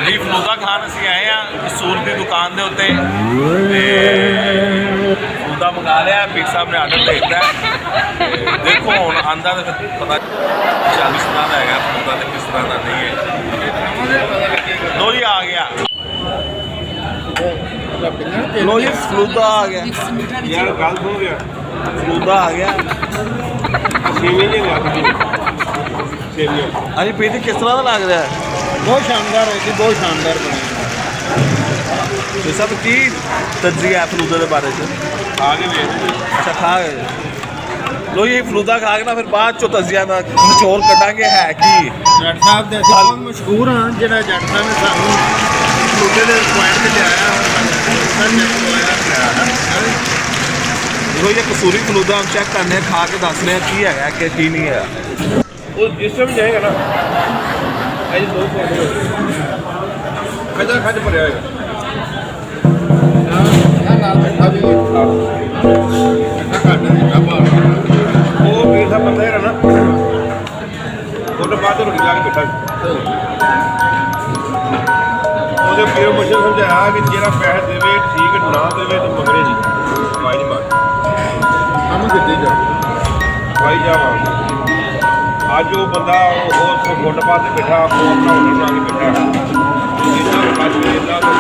ਜੀ ਫਲੂਦਾ ਖਾਣ ਅਸੀਂ ਆਏ ਆ ਕਸੂਰ ਦੀ ਦੁਕਾਨ ਦੇ ਉੱਤੇ ਤੇ ਫਲੂਦਾ ਮੰਗਾ ਲਿਆ। ਪੀਰ ਸਾਹਿਬ ਨੇ ਆਰਡਰ ਦੇ ਦਿੱਤਾ। ਦੇਖੋ ਹੁਣ ਆਂਦਾ ਤਾਂ ਫਿਰ ਪਤਾ ਚੱਲ ਕਿਸ ਤਰ੍ਹਾਂ ਦਾ ਹੈਗਾ ਫਲੂਦਾ ਤੇ ਕਿਸ ਤਰ੍ਹਾਂ ਦਾ ਨਹੀਂ ਹੈ। ਲੋ ਜੀ ਆ ਗਿਆ, ਲੋ ਜੀ ਫਲੂਦਾ ਆ ਗਿਆ ਯਾਰ ਗੱਲ ਹੋ ਗਿਆ ਫਲੂਦਾ ਆ ਗਿਆ। ਸੇਵੀਆਂ ਨਹੀਂ ਲੱਗਦੀ ਸੇਵੀਆਂ ਹਾਂਜੀ ਪੀਰ ਜੀ ਕਿਸ ਤਰ੍ਹਾਂ ਦਾ ਲੱਗ ਰਿਹਾ ਹੈ? ਬਹੁਤ ਸ਼ਾਨਦਾਰ ਹੈ ਜੀ, ਬਹੁਤ ਸ਼ਾਨਦਾਰ ਬਣੀ ਇਹ ਸਭ ਕੀ ਤਜਜ਼ੀਆ ਹੈ ਫਲੂਦਾ ਦੇ ਬਾਰੇ 'ਚ? ਆ ਕੇ ਵੇਖ ਅੱਛਾ ਖਾ ਗਏ ਲੋ ਜੀ ਫਲੂਦਾ ਖਾ ਕੇ ਨਾ ਫਿਰ ਬਾਅਦ ਚੋਂ ਤਜਜ਼ੀਆ ਦਾ ਨਿਚੋੜ ਕੱਢਾਂਗੇ ਹੈ ਕੀ। ਜੱਟ ਸਾਹਿਬ ਦੇ ਅਸੀਂ ਬਹੁਤ ਮਸ਼ਹੂਰ ਹਾਂ। ਜਿਹੜਾ ਜੱਟ ਸਾਹਿਬ ਨੇ ਸਾਨੂੰ ਫਲੂਦੇ ਦੇ ਪੁਆਇੰਟ ਤੇ ਲਿਆਇਆ ਦੇਖੋ ਇਹ ਕਸੂਰੀ ਫਲੂਦਾ हम चेक करने खा के दस रहे हैं की है कि की नहीं है। वो जिस टाइम जाएगा ना ऐसे दो खजा खज भर आएगा वो पीर साहब बंदा है ना ਉਹਦੇ ਬਾਅਦ ਰੋਟੀ ਲਾ ਕੇ ਬੈਠਾ ਉਹਦੇ ਪੀਰ ਮੁਸ਼ਕਿਲ ਸਮਝਾਇਆ ਵੀ ਜਿਹੜਾ ਪੈਸੇ ਦੇਵੇ ਠੀਕ ਨਾ ਦੇਵੇ ਤਾਂ ਮਗਰੇ ਨਹੀਂ ਭਾਈ ਨਹੀਂ ਮਾਰ ਕੰਮ ਕਿੱਥੇ ਜਾ ਭਾਈ ਜਾਵਾਂ ਅੱਜ ਉਹ ਬੰਦਾ ਉਹ ਫੁੱਟਪਾਥ ਤੇ ਬੈਠਾ ਉਹ ਆਪਣਾ ਹੋਟਲ ਬਣਾ ਕੇ ਬੈਠਾ ਇਹਨਾਂ ਨੂੰ ਕੱਢ ਕੇ ਇਹਨਾਂ ਨੂੰ